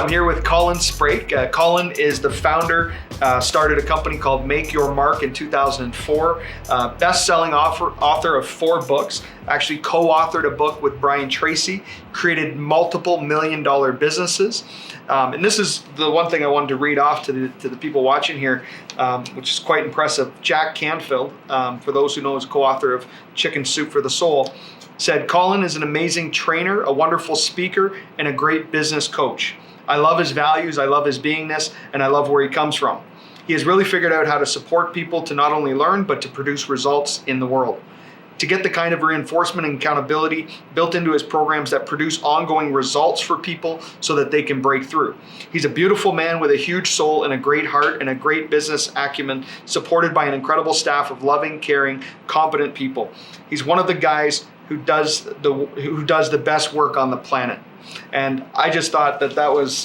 I'm here with Colin Sprake. Colin is the founder, started a company called Make Your Mark in 2004, best-selling author of 4 books, actually co-authored a book with Brian Tracy, created multiple million-dollar businesses. And this is the one thing I wanted to read off to the people watching here, which is quite impressive. Jack Canfield, for those who know, is co-author of Chicken Soup for the Soul, said, Colin is an amazing trainer, a wonderful speaker, and a great business coach. I love his values, I love his beingness, and I love where he comes from. He has really figured out how to support people to not only learn, but to produce results in the world. To get the kind of reinforcement and accountability built into his programs that produce ongoing results for people so that they can break through. He's a beautiful man with a huge soul and a great heart and a great business acumen, supported by an incredible staff of loving, caring, competent people. He's one of the guys who does the best work on the planet. And I just thought that was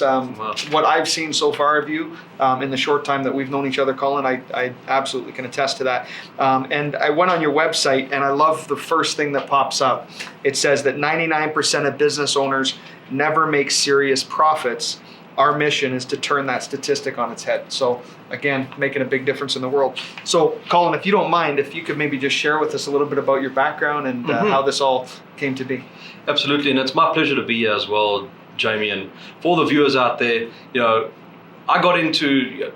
what I've seen so far of you in the short time that we've known each other, Colin. I absolutely can attest to that. And I went on your website, and I love the first thing that pops up. It says that 99% of business owners never make serious profits. Our mission is to turn that statistic on its head. So again, making a big difference in the world. So Colin, if you don't mind, if you could maybe just share with us a little bit about your background and how this all came to be. Absolutely, and it's my pleasure to be here as well, Jamie. And for all the viewers out there, I got into,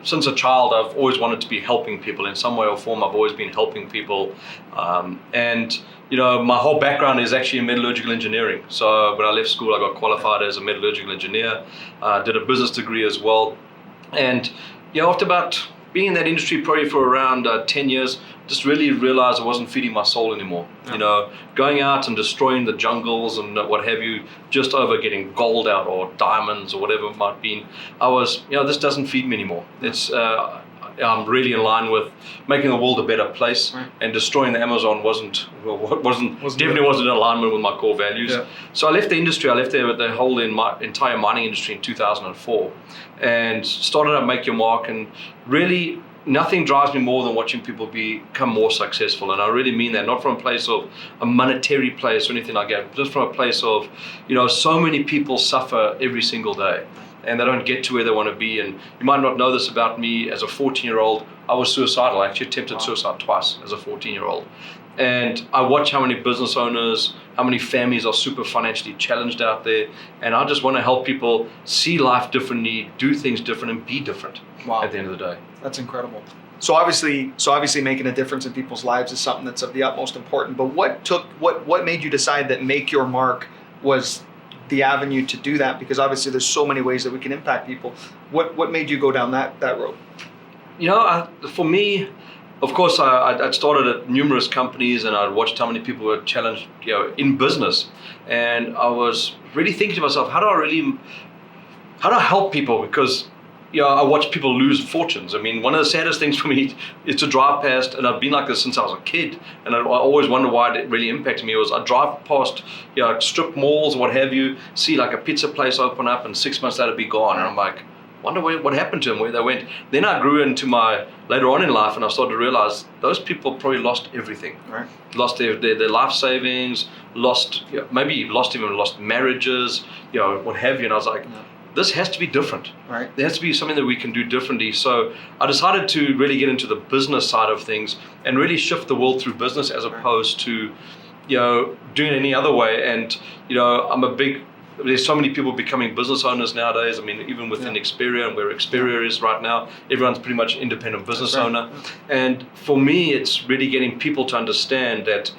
since a child, I've always wanted to be helping people in some way or form. I've always been helping people. My whole background is actually in metallurgical engineering. So when I left school, I got qualified as a metallurgical engineer, did a business degree as well. And, after about being in that industry probably for around 10 years, just really realized I wasn't feeding my soul anymore. Yeah. Going out and destroying the jungles and what have you, just over getting gold out or diamonds or whatever it might be. I was, this doesn't feed me anymore. It's, I'm really in line with making the world a better place, right. And destroying the Amazon definitely wasn't in alignment with my core values. Yeah. So I left the industry. I left the whole entire mining industry in 2004, and started up Make Your Mark. And really, nothing drives me more than watching people become more successful. And I really mean that, not from a place of a monetary place or anything like that, just from a place of, so many people suffer every single day, and they don't get to where they want to be. And you might not know this about me. As a 14-year-old, I was suicidal. I actually attempted suicide twice as a 14-year-old. And I watch how many business owners, how many families are super financially challenged out there. And I just want to help people see life differently, do things different, and be different. Wow. At the end of the day. That's incredible. So obviously making a difference in people's lives is something that's of the utmost important. But what made you decide that Make Your Mark was the avenue to do that? Because obviously there's so many ways that we can impact people. What made you go down that road? For me, of course, I'd started at numerous companies, and I'd watched how many people were challenged, in business. And I was really thinking to myself, how do I help people? Because I watch people lose fortunes. I mean, one of the saddest things for me is to drive past, and I've been like this since I was a kid, and I always wonder why it really impacted me. Was I drive past, strip malls or what have you, see like a pizza place open up, and 6 months later be gone, and I'm like, wonder what happened to them, where they went. Then I grew into later on in life, and I started to realize those people probably lost everything. Right. Lost their life savings, lost marriages, what have you, and I was like, this has to be different. Right. There has to be something that we can do differently. So I decided to really get into the business side of things and really shift the world through business as opposed to, doing it any other way. And, there's so many people becoming business owners nowadays. I mean, even within Experior and where Experior is right now, everyone's pretty much independent business owner. And for me, it's really getting people to understand that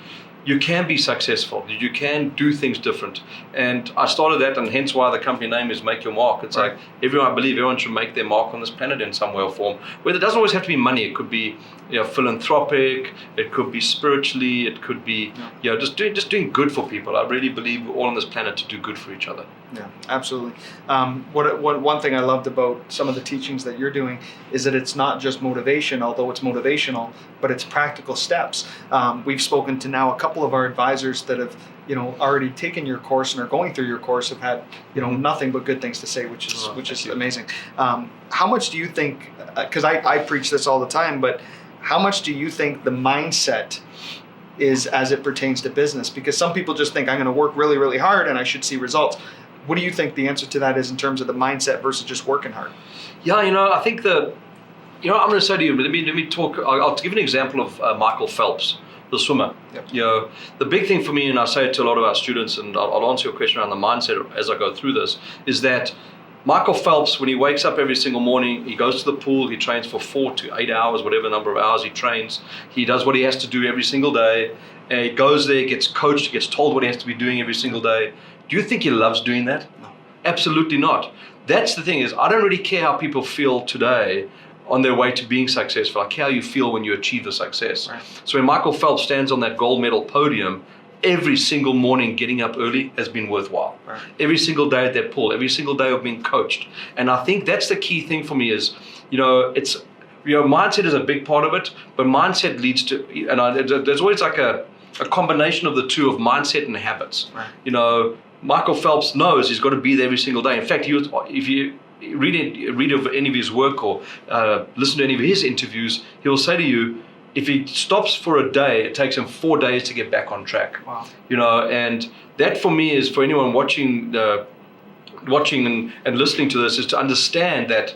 you can be successful, you can do things different. And I started that, and hence why the company name is Make Your Mark. It's like, I believe everyone should make their mark on this planet in some way or form. Whether it doesn't always have to be money, it could be philanthropic, it could be spiritually, it could be just doing good for people. I really believe we're all on this planet to do good for each other. Yeah, absolutely. One thing I loved about some of the teachings that you're doing is that it's not just motivation, although it's motivational, but it's practical steps. We've spoken to now a couple of our advisors that have already taken your course and are going through your course, have had nothing but good things to say, which is amazing. How much do you think? Because I preach this all the time, but how much do you think the mindset is as it pertains to business? Because some people just think I'm going to work really, really hard and I should see results. What do you think the answer to that is in terms of the mindset versus just working hard? Yeah, I think I'm going to say to you, let me talk. I'll give an example of Michael Phelps, the swimmer. Yep. The big thing for me, and I say it to a lot of our students, and I'll answer your question around the mindset as I go through this, is that Michael Phelps, when he wakes up every single morning, he goes to the pool, he trains for 4 to 8 hours, whatever number of hours he trains. He does what he has to do every single day. And he goes there, gets coached, gets told what he has to be doing every single day. Do you think he loves doing that? No. Absolutely not. That's the thing, is I don't really care how people feel today on their way to being successful. I care how you feel when you achieve the success. Right. So when Michael Phelps stands on that gold medal podium, every single morning getting up early has been worthwhile. Right. Every single day at that pool, every single day of being coached. And I think that's the key thing for me is, it's, mindset is a big part of it, but mindset leads to, there's always like a combination of the two, of mindset and habits. Right. Michael Phelps knows he's got to be there every single day. In fact, if you read of any of his work or listen to any of his interviews, he will say to you, if he stops for a day, it takes him 4 days to get back on track. Wow. And that for me is, for anyone watching and listening to this, is to understand that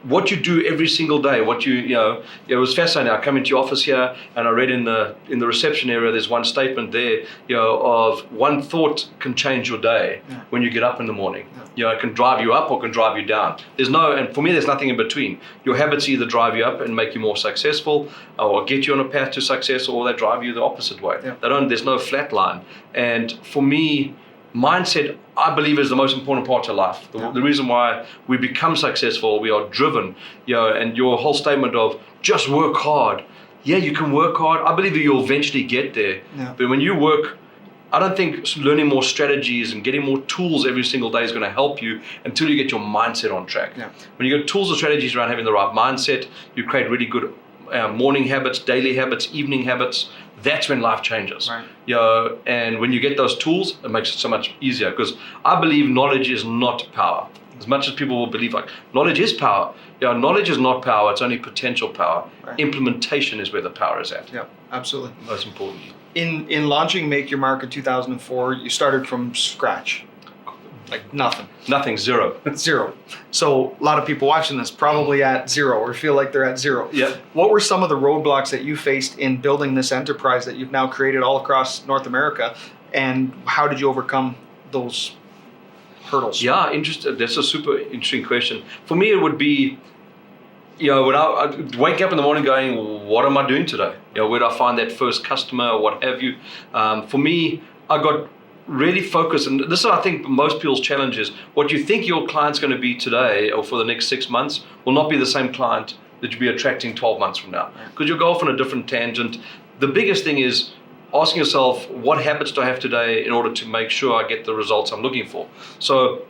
what you do every single day, it was fascinating. I come into your office here and I read in the reception area, there's one statement there, of one thought can change your day when you get up in the morning. It can drive you up or can drive you down. And for me, there's nothing in between. Your habits either drive you up and make you more successful, or get you on a path to success, or they drive you the opposite way. There's no flat line. And for me, mindset, I believe, is the most important part of life. The reason why we become successful, we are driven, and your whole statement of just work hard. Yeah, you can work hard. I believe that you'll eventually get there. But when you work, I don't think learning more strategies and getting more tools every single day is going to help you until you get your mindset on track. When you get tools or strategies around having the right mindset, you create really good morning habits, daily habits, evening habits. That's when life changes. Right. And when you get those tools, it makes it so much easier, because I believe knowledge is not power. As much as people will believe knowledge is power. Knowledge is not power, it's only potential power. Right. Implementation is where the power is at. Yeah, absolutely. Most important. In launching Make Your Mark in 2004, you started from scratch. Like nothing. Nothing, zero. Zero. So a lot of people watching this probably at zero, or feel like they're at zero. Yeah. What were some of the roadblocks that you faced in building this enterprise that you've now created all across North America, and how did you overcome those hurdles? Yeah, interesting. That's a super interesting question. For me, it would be, when I wake up in the morning going, what am I doing today? Where do I find that first customer or what have you? For me, I got really focus, and this is, I think, most people's challenge is, what you think your client's going to be today or for the next 6 months will not be the same client that you'll be attracting 12 months from now, because you'll go off on a different tangent. The biggest thing is asking yourself, what habits do I have today in order to make sure I get the results I'm looking for? So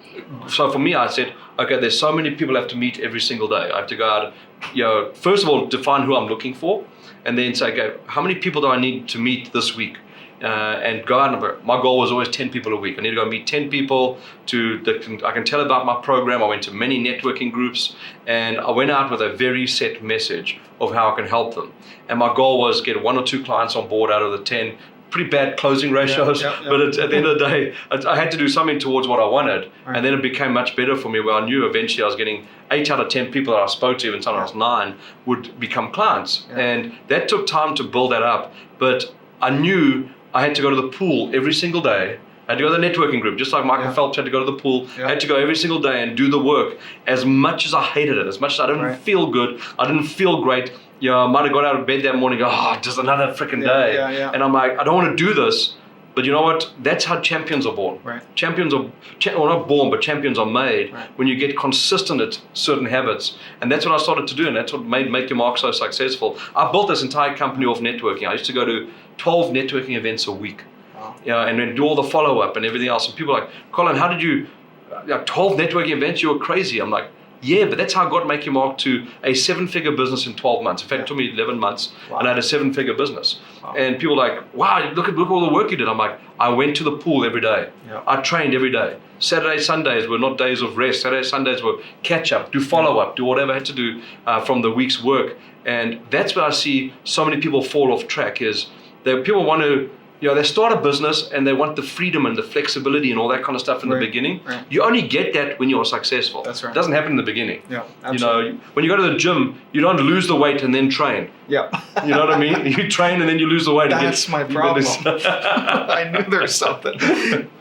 for me, I said, okay, there's so many people I have to meet every single day. I have to go out, first of all, define who I'm looking for, and then say, okay, how many people do I need to meet this week? And go out. My goal was always 10 people a week. I need to go meet 10 people I can tell about my program. I went to many networking groups, and I went out with a very set message of how I can help them. And my goal was get 1 or 2 clients on board out of the 10. Pretty bad closing ratios, but at the end of the day, I had to do something towards what I wanted. Right. And then it became much better for me, where I knew eventually I was getting 8 out of 10 people that I spoke to, even sometimes 9, would become clients. And that took time to build that up. But I knew I had to go to the pool every single day. I had to go to the networking group, just like Michael Phelps had to go to the pool. I had to go every single day and do the work. As much as I hated it, as much as I didn't feel good, I didn't feel great. I might have got out of bed that morning and go, just another freaking day. And I'm like, I don't want to do this. But you know what? That's how champions are born. Right. Champions are, well, not born, but champions are made when you get consistent at certain habits. And that's what I started to do, and that's what made Make Your Mark so successful. I built this entire company off networking. I used to go to 12 networking events a week. Wow. And then do all the follow-up and everything else. And people are like, Colin, how did you, 12 networking events? You were crazy. I'm like, yeah, but that's how I got Make Your Mark to a 7-figure business in 12 months. In fact, it took me 11 months, and I had a 7-figure business. Wow. And people are like, wow, look at all the work you did. I'm like, I went to the pool every day. I trained every day. Saturday, Sundays were not days of rest. Saturday, Sundays were catch up, do follow-up, do whatever I had to do from the week's work. And that's where I see so many people fall off track, is that people want to they start a business and they want the freedom and the flexibility and all that kind of stuff in the beginning. Right. You only get that when you're successful. That's right. It doesn't happen in the begining. Yeah, absolutely. When you go to the gym, you don't lose the weight and then train. Yeah. You know what I mean? You train and then you lose the weight. That's my problem. I knew there was something.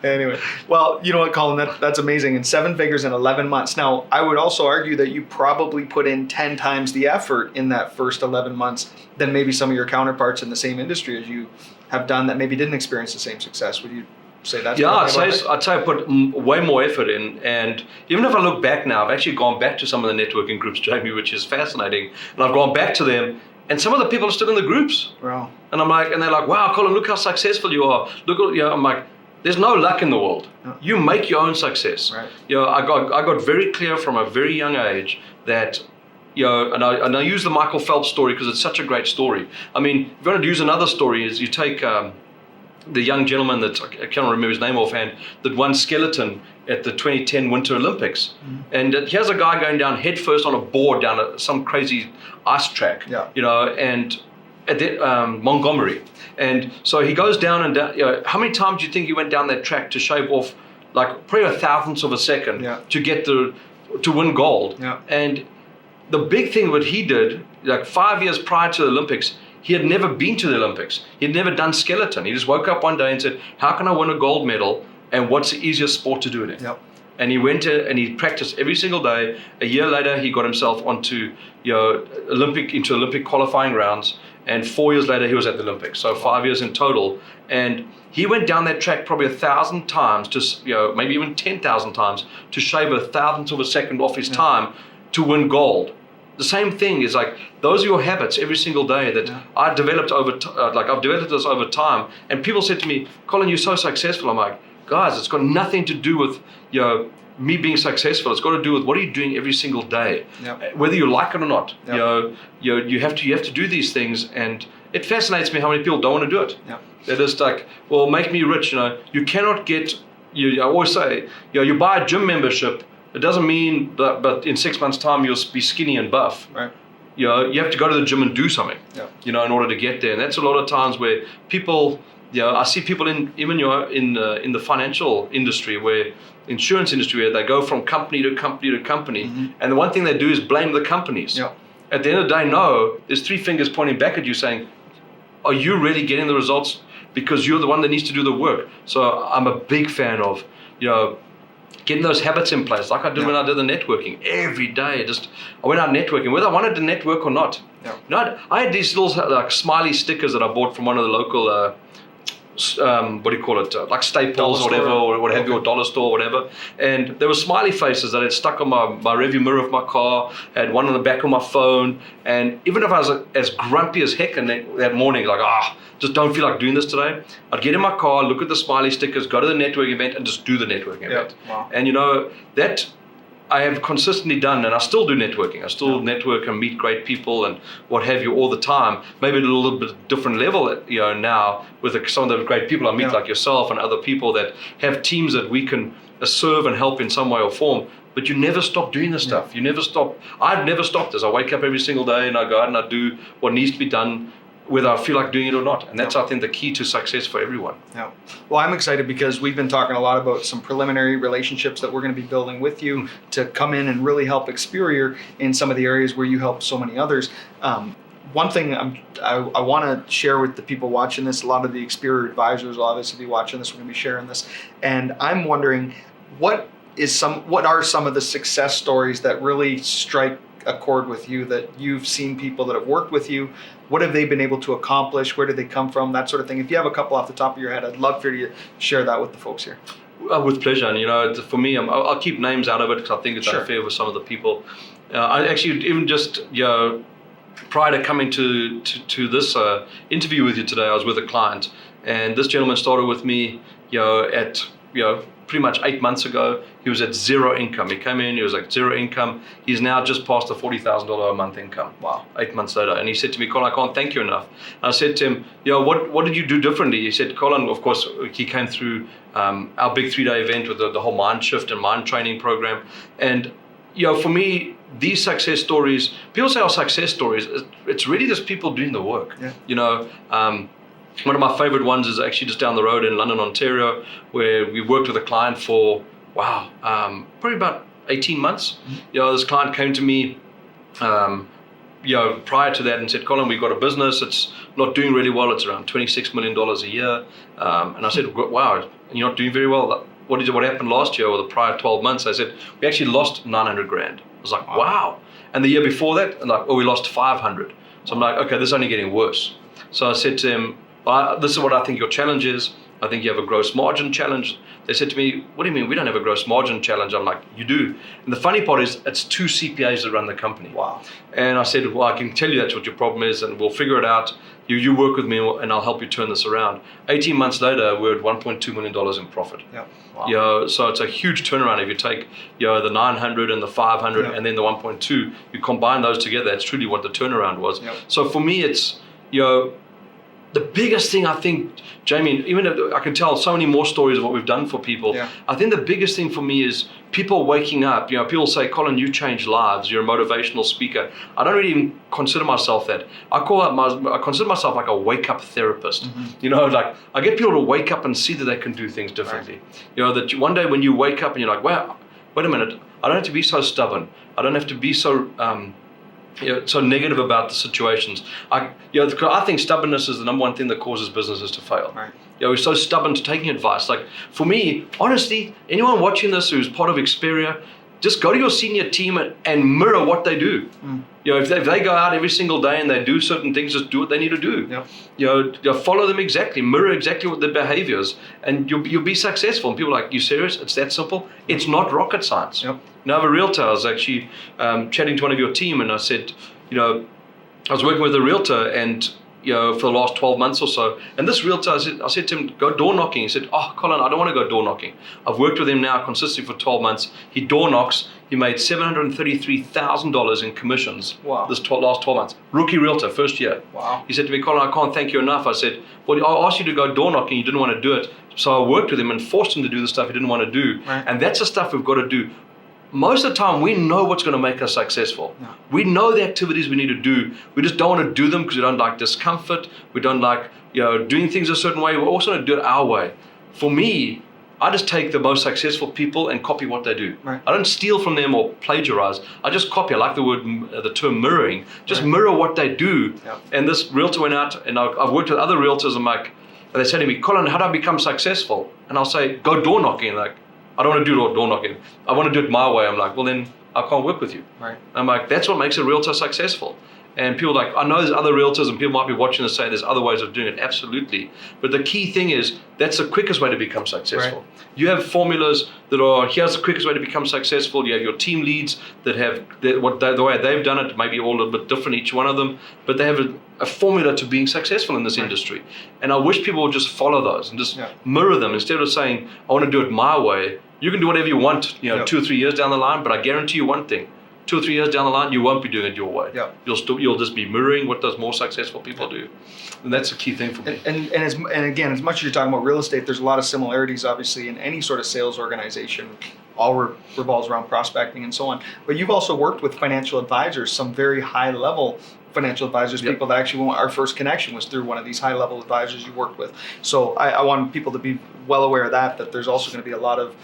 Anyway, well, you know what, Colin, that's amazing. And 7 figures in 11 months. Now, I would also argue that you probably put in 10 times the effort in that first 11 months than maybe some of your counterparts in the same industry as you have done that maybe didn't experience the same success. Would you say that? Yeah, I'd say I put way more effort in. And even if I look back now, I've actually gone back to some of the networking groups, Jamie, which is fascinating. And I've gone back to them, and some of the people are still in the groups. Wow. And they're like, wow, Colin, look how successful you are. I'm like, there's no luck in the world. No. You make your own success. Right. I got very clear from a very young age that, and I use the Michael Phelps story because it's such a great story. I mean, if you want to use another story, is you take the young gentleman that I can't remember his name offhand that won skeleton at the 2010 Winter Olympics. Mm-hmm. And here's a guy going down headfirst on a board down some crazy ice track, and at Montgomery. And so he goes down and down. How many times do you think he went down that track to shave off like probably a thousandth of a second to get to win gold? Yeah. And the big thing that he did, like 5 years prior to the Olympics, he had never been to the Olympics. He had never done skeleton. He just woke up one day and said, how can I win a gold medal? And what's the easiest sport to do it in? Yep. And he went and he practiced every single day. A year later, he got himself onto Olympic qualifying rounds. And 4 years later, he was at the Olympics. So 5 years in total. And he went down that track probably 1,000 times, maybe even 10,000 times, to shave a thousandth of a second off his time to win gold. The same thing is like, those are your habits every single day that I developed I've developed this over time. And people said to me, Colin, you're so successful. I'm like, guys, it's got nothing to do with, me being successful. It's got to do with what are you doing every single day, whether you like it or not. You have to do these things, and it fascinates me how many people don't want to do it. They're just like, well, make me rich. You cannot get. I always say, you buy a gym membership. It doesn't mean that, but in 6 months' time you'll be skinny and buff. Right. You have to go to the gym and do something. In order to get there, and that's a lot of times where people. I see people in the financial industry, insurance industry, where they go from company to company to company, and the one thing they do is blame the companies. At the end of the day, no, there's 3 fingers pointing back at you saying, are you really getting the results? Because you're the one that needs to do the work. So I'm a big fan of, getting those habits in place, like I did when I did the networking. Every day, I went out networking, whether I wanted to network or not. I had these little smiley stickers that I bought from one of the local like Staples or whatever, or what have you, or dollar store or whatever. And there were smiley faces that I had stuck on my rearview mirror of my car, had one on the back of my phone. And even if I was as grumpy as heck that morning, like, just don't feel like doing this today, I'd get in my car, look at the smiley stickers, go to the networking event, and just do the networking event. Wow. And that I have consistently done, and I still do networking. I still network and meet great people and what have you all the time. Maybe at a little bit different level, now with some of the great people I meet, like yourself and other people that have teams that we can serve and help in some way or form. But you never stop doing this stuff. You never stop. I've never stopped this. I wake up every single day and I go out and I do what needs to be done, whether I feel like doing it or not. And that's, I think, the key to success for everyone. Yeah. Well, I'm excited because we've been talking a lot about some preliminary relationships that we're going to be building with you to come in and really help Experior in some of the areas where you help so many others. One thing I want to share with the people watching this, a lot of the Experior advisors will obviously be watching this, we're going to be sharing this. And I'm wondering, what are some of the success stories that really strike a chord with you, that you've seen people that have worked with you? What have they been able to accomplish? Where did they come from? That sort of thing. If you have a couple off the top of your head, I'd love for you to share that with the folks here. With pleasure. And, for me, I'll keep names out of it because I think it's unfair with some of the people. I actually, even just, prior to coming to this interview with you today, I was with a client. And this gentleman started with me, at pretty much 8 months ago. He was at zero income. He came in, he was like zero income. He's now just past the $40,000 a month income. Wow. 8 months later. And he said to me, Colin, I can't thank you enough. And I said to him, what did you do differently? He said, Colin, of course, he came through our big 3-day event with the whole mind shift and mind training program. And for me, these success stories, people say, success stories, it's really just people doing the work. One of my favorite ones is actually just down the road in London, Ontario, where we worked with a client for, probably about 18 months. This client came to me, prior to that and said, Colin, we've got a business. It's not doing really well. It's around $26 million a year. And I said, wow, you're not doing very well. What happened last year or the prior 12 months? I said, we actually lost 900 grand. I was like, wow. And the year before that, we lost 500. So I'm like, okay, this is only getting worse. So I said to him, this is what I think your challenge is. I think you have a gross margin challenge. They said to me, what do you mean? We don't have a gross margin challenge. I'm like, you do. And the funny part is it's 2 CPAs that run the company. Wow. And I said, well, I can tell you that's what your problem is and we'll figure it out. You work with me and I'll help you turn this around. 18 months later, we're at $1.2 million in profit. Yeah. Wow. So it's a huge turnaround. If you take the 900 and the 500 and then the 1.2, you combine those together, that's truly what the turnaround was. Yep. So for me, it's, the biggest thing I think, Jamie, even if I can tell so many more stories of what we've done for people, I think the biggest thing for me is people waking up. People say, Colin, you change lives. You're a motivational speaker. I don't really even consider myself that. I consider myself like a wake-up therapist. Like I get people to wake up and see that they can do things differently. Right. That one day when you wake up and you're like, wow, wait a minute, I don't have to be so stubborn. I don't have to be so so negative about the situations. I think stubbornness is the number one thing that causes businesses to fail. Right. We're so stubborn to taking advice. Like for me, honestly, anyone watching this who's part of Experior, just go to your senior team and mirror what they do. If they go out every single day and they do certain things, just do what they need to do. Yep. Follow them exactly, mirror exactly what their behaviors, and you'll be successful. And people are like, you serious? It's that simple? It's not rocket science. Yep. Now, I have a realtor. I was actually chatting to one of your team, and I said, I was working with a realtor, and for the last 12 months or so. And this realtor, I said to him, go door knocking. He said, oh, Colin, I don't want to go door knocking. I've worked with him now consistently for 12 months. He door knocks. He made $733,000 in commissions this last 12 months. Rookie realtor, first year. Wow. He said to me, Colin, I can't thank you enough. I said, well, I asked you to go door knocking. You didn't want to do it. So I worked with him and forced him to do the stuff he didn't want to do. Right. And that's the stuff we've got to do. Most of the time, we know what's going to make us successful. No. We know the activities we need to do. We just don't want to do them because we don't like discomfort. We don't like doing things a certain way. We also want to do it our way. For me, I just take the most successful people and copy what they do. Right. I don't steal from them or plagiarize. I just copy. I like the term mirroring. Just mirror what they do. Yep. And this realtor went out, and I've worked with other realtors. And they say to me, Colin, how do I become successful? And I'll say, go door knocking. I don't want to do door knocking. I want to do it my way. I'm like, well, then I can't work with you. Right. I'm like, that's what makes a realtor successful. And people are like, I know there's other realtors and people might be watching this say there's other ways of doing it. Absolutely. But the key thing is that's the quickest way to become successful. Right. You have formulas that are, here's the quickest way to become successful. You have your team leads that have, the way they've done it, maybe all a little bit different, each one of them, but they have a formula to being successful in this industry. And I wish people would just follow those and just mirror them instead of saying, I want to do it my way. You can do whatever you want, 2 or 3 years down the line, but I guarantee you one thing. 2 or 3 years down the line, you won't be doing it your way. Yep. You'll just be mirroring what those more successful people do. And that's a key thing for me. And again, as much as you're talking about real estate, there's a lot of similarities, obviously, in any sort of sales organization. All revolves around prospecting and so on. But you've also worked with financial advisors, some very high-level financial advisors, people that actually our first connection was through one of these high-level advisors you worked with. So I want people to be well aware of that there's also going to be a lot of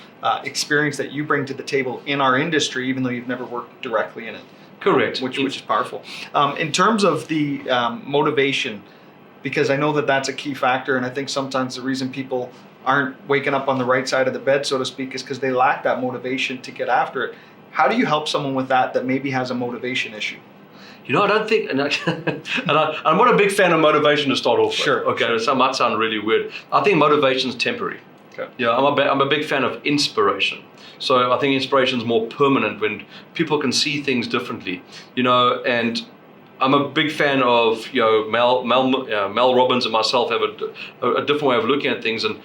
experience that you bring to the table in our industry, even though you've never worked directly in it. Correct. Which is powerful. In terms of the motivation, because I know that's a key factor, and I think sometimes the reason people aren't waking up on the right side of the bed, so to speak, is because they lack that motivation to get after it. How do you help someone with that maybe has a motivation issue? I don't think, and I'm not a big fan of motivation to start off with. Sure. Okay, sure. That might sound really weird. I think motivation is temporary. Okay. I'm a big fan of inspiration. So I think inspiration is more permanent when people can see things differently. And I'm a big fan of Mel Robbins and myself have a different way of looking at things, and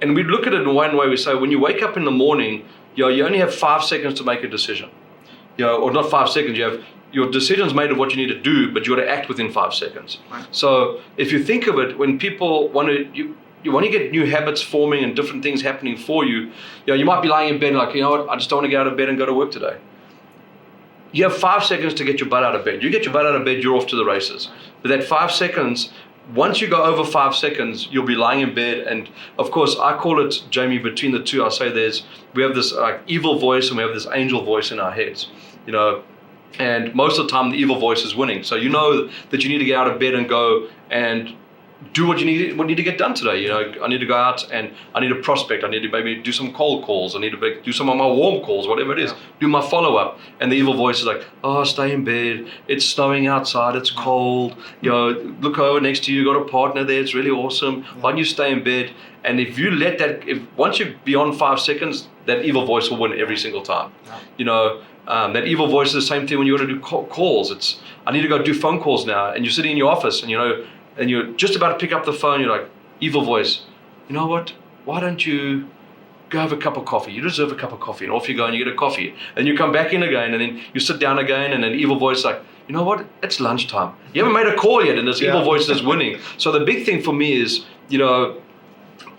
we look at it in one way. We say when you wake up in the morning, you only have 5 seconds to make a decision. Or not 5 seconds. You have your decision's made of what you need to do, but you got to act within 5 seconds. Right. So if you think of it, when people want to, you want to get new habits forming and different things happening for you, you might be lying in bed like, what, I just don't want to get out of bed and go to work today. You have 5 seconds to get your butt out of bed. You get your butt out of bed, you're off to the races. But that 5 seconds, once you go over 5 seconds, you'll be lying in bed. And of course, I call it, Jamie, between the two, I say we have this evil voice and we have this angel voice in our heads, and most of the time the evil voice is winning. So you know that you need to get out of bed and go and do what you need to get done today. I need to go out and I need to prospect. I need to maybe do some cold calls. I need to do some of my warm calls, whatever it is. Do my follow-up. And the evil voice is like, oh, stay in bed. It's snowing outside. It's cold. Look over next to you. You got a partner there. It's really awesome. Why don't you stay in bed? And if you let that, once you're beyond 5 seconds, that evil voice will win every single time. That evil voice is the same thing when you got to do calls. I need to go do phone calls now. And you're sitting in your office and and you're just about to pick up the phone, you're like, evil voice, you know what? Why don't you go have a cup of coffee? You deserve a cup of coffee. And off you go and you get a coffee. And you come back in again and then you sit down again and an evil voice is like, you know what? It's lunchtime. You haven't made a call yet and this evil voice is winning. So the big thing for me is,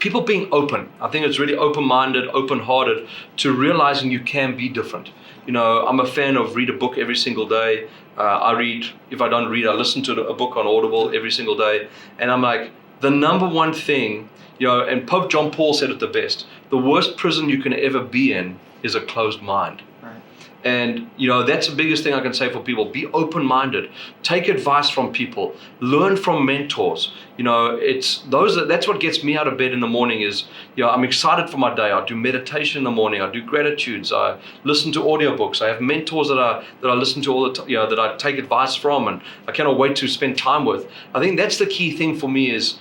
people being open. I think it's really open-minded, open-hearted to realizing you can be different. I'm a fan of read a book every single day. I read, if I don't read, I listen to a book on Audible every single day. And I'm like, the number one thing, and Pope John Paul said it the best, the worst prison you can ever be in is a closed mind. Right. And, that's the biggest thing I can say for people. Be open-minded. Take advice from people. Learn from mentors. That's what gets me out of bed in the morning is, I'm excited for my day. I do meditation in the morning. I do gratitudes. I listen to audiobooks. I have mentors that I listen to all the time, that I take advice from, and I cannot wait to spend time with. I think that's the key thing for me is,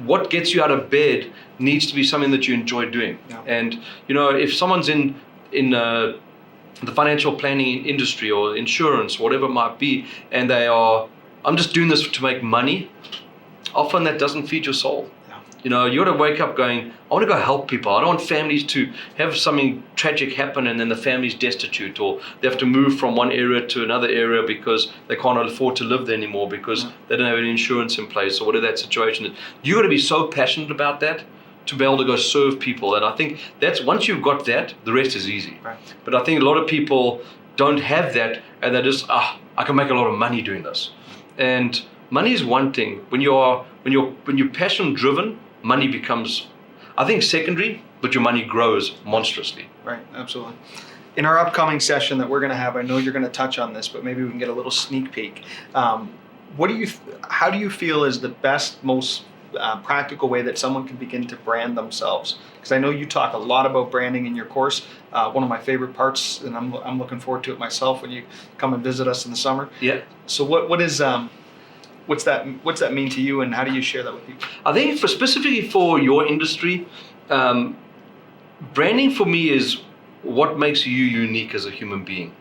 what gets you out of bed needs to be something that you enjoy doing. Yeah. And, if someone's in the financial planning industry or insurance, whatever it might be, and I'm just doing this to make money, often that doesn't feed your soul. Yeah. You got to wake up going, I want to go help people. I don't want families to have something tragic happen and then the family's destitute, or they have to move from one area to another area because they can't afford to live there anymore because they don't have any insurance in place, or whatever that situation is. You got to be so passionate about that to be able to go serve people. And I think that's, once you've got that, the rest is easy. Right. But I think a lot of people don't have that, and they're just, I can make a lot of money doing this. And money is one thing. When you're passion driven, money becomes, I think, secondary, but your money grows monstrously. Right, absolutely. In our upcoming session that we're going to have, I know you're going to touch on this, but maybe we can get a little sneak peek. How do you feel is the best, most practical way that someone can begin to brand themselves? Because I know you talk a lot about branding in your course. One of my favorite parts, and I'm looking forward to it myself when you come and visit us in the summer. Yeah. So what's that mean to you, and how do you share that with people? I think specifically for your industry, branding for me is what makes you unique as a human being.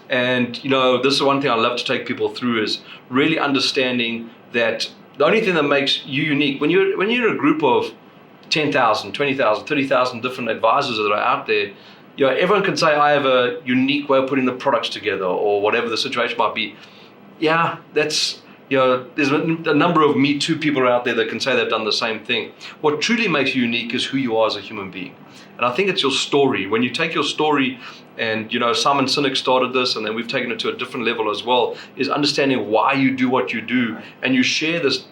And this is one thing I love to take people through, is really understanding that the only thing that makes you unique, when you're in a group of 10,000, 20,000, 30,000 different advisors that are out there, everyone can say, I have a unique way of putting the products together, or whatever the situation might be. Yeah, that's, there's a number of Me Too people out there that can say they've done the same thing. What truly makes you unique is who you are as a human being. And I think it's your story. When you take your story, and Simon Sinek started this, and then we've taken it to a different level as well, is understanding why you do what you do, and you share this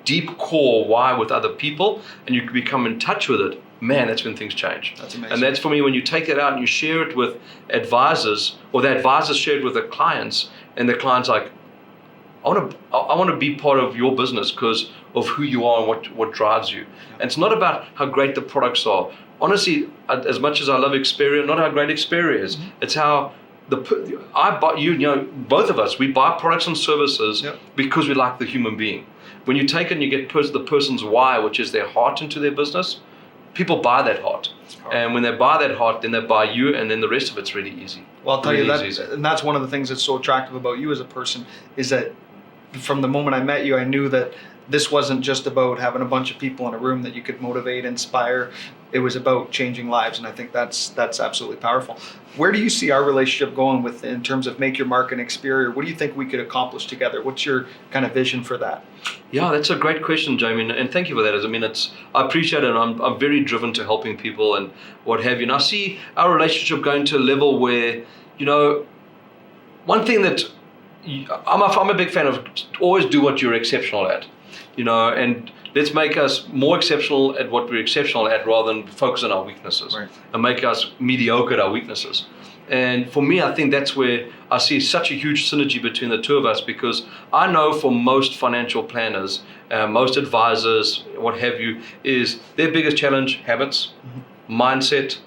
deep core why with other people, and you become in touch with it. Man, that's when things change. That's amazing. And that's, for me, when you take it out and you share it with advisors, or the advisors share it with the clients, and the client's like, I want to be part of your business because of who you are and what drives you. Yeah. And it's not about how great the products are. Honestly, as much as I love Experior, not how great Experior is. Mm-hmm. It's how I buy both of us, we buy products and services because we like the human being. When you take it and you get the person's why, which is their heart, into their business, people buy that heart. And when they buy that heart, then they buy you, and then the rest of it's really easy. Well, I'll tell you that, and that's one of the things that's so attractive about you as a person, is that from the moment I met you, I knew that this wasn't just about having a bunch of people in a room that you could motivate, inspire. It was about changing lives, and I think that's absolutely powerful. Where do you see our relationship going in terms of Make Your Mark and Experior? What do you think we could accomplish together? What's your kind of vision for that? Yeah, that's a great question, Jamie, and thank you for that. I appreciate it, and I'm very driven to helping people and what have you. And I see our relationship going to a level where, one thing that I'm a big fan of, always do what you're exceptional at. and let's make us more exceptional at what we're exceptional at rather than focus on our weaknesses, and make us mediocre at our weaknesses. And for me, I think that's where I see such a huge synergy between the two of us, because I know for most financial planners, most advisors, what have you, is their biggest challenge habits, mindset,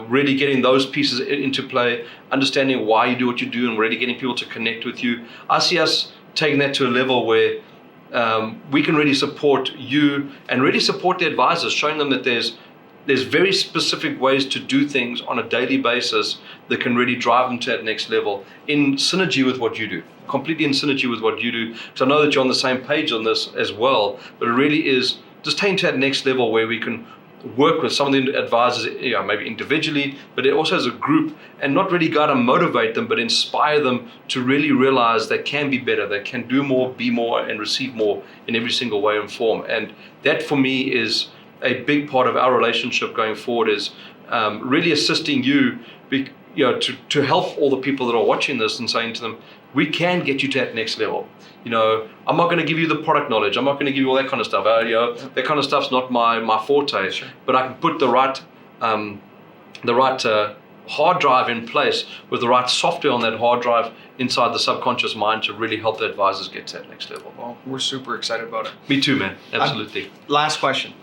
really getting those pieces into play, understanding why you do what you do, and really getting people to connect with you. I see us taking that to a level where we can really support you and really support the advisors, showing them that there's very specific ways to do things on a daily basis that can really drive them to that next level in synergy with what you do, completely in synergy with what you do. So I know that you're on the same page on this as well, but it really is just taking to that next level where we can work with some of the advisors, maybe individually, but also as a group, and not really got to motivate them, but inspire them to really realize they can be better, they can do more, be more, and receive more in every single way and form. And that for me is a big part of our relationship going forward, is really assisting you, to help all the people that are watching this and saying to them, we can get you to that next level. I'm not going to give you the product knowledge. I'm not going to give you all that kind of stuff. That kind of stuff's not my forte. Sure. But I can put the right hard drive in place with the right software on that hard drive inside the subconscious mind to really help the advisors get to that next level. Well, we're super excited about it. Me too, man. Absolutely. Last question.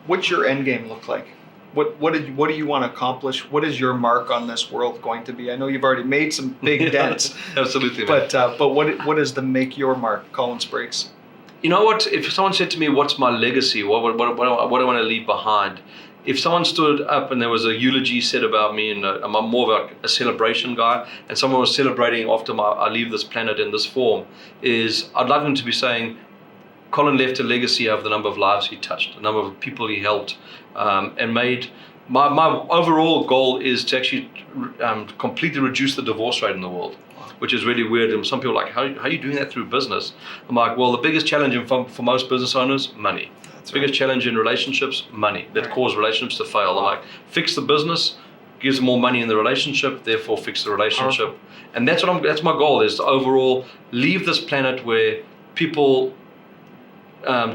What's your end game look like? What do you want to accomplish? What is your mark on this world going to be? I know you've already made some big dents. Absolutely, man. But what is the make your mark, Colin Sprake's? You know what? If someone said to me, "What's my legacy? What do I want to leave behind?" If someone stood up and there was a eulogy said about me, and I'm more of a celebration guy, and someone was celebrating after I leave this planet in this form, I'd like them to be saying, Colin left a legacy of the number of lives he touched, the number of people he helped, and made. My overall goal is to actually completely reduce the divorce rate in the world, which is really weird. And some people are like, how are you doing that through business? I'm like, well, the biggest challenge for most business owners, money. That's the biggest challenge in relationships, money. That cause relationships to fail. I'm like, fix the business, gives more money in the relationship, therefore fix the relationship. Powerful. And that's my goal, is to overall leave this planet where people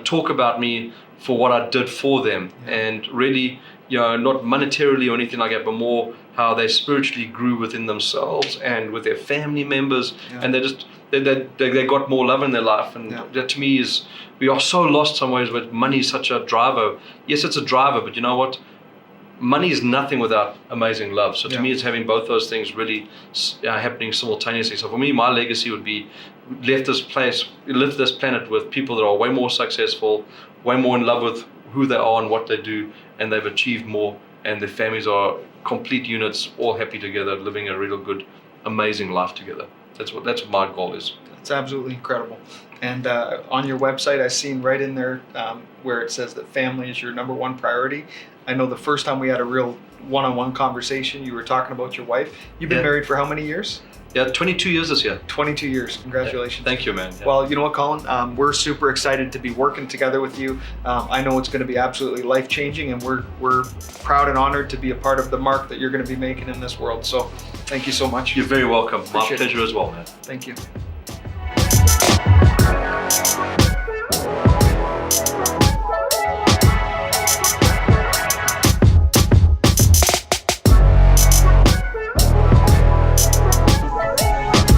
talk about me for what I did for them, and really, not monetarily or anything like that, but more how they spiritually grew within themselves and with their family members, and they got more love in their life. And that to me is, we are so lost some ways, but money is such a driver. Yes, it's a driver, but you know what? Money is nothing without amazing love. So to me, it's having both those things really happening simultaneously. So for me, my legacy would be live this planet with people that are way more successful, way more in love with who they are and what they do, and they've achieved more, and their families are complete units, all happy together, living a real good, amazing life together. That's what my goal is. That's absolutely incredible. And on your website, I've seen right in there where it says that family is your number one priority. I know the first time we had a real one-on-one conversation, you were talking about your wife. You've been married for how many years? Yeah, 22 years this year. 22 years. Congratulations. Thank you, man. Well, you know what, Colin? We're super excited to be working together with you. I know it's going to be absolutely life-changing, and we're proud and honored to be a part of the mark that you're going to be making in this world. So thank you so much. You're very welcome. My pleasure as well, man. Thank you.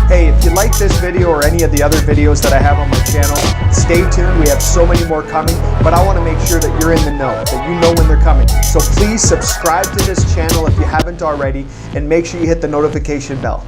Hey, if you like this video or any of the other videos that I have on my channel, stay tuned. We have so many more coming, but I want to make sure that you're in the know, that you know when they're coming. So please subscribe to this channel if you haven't already, and make sure you hit the notification bell.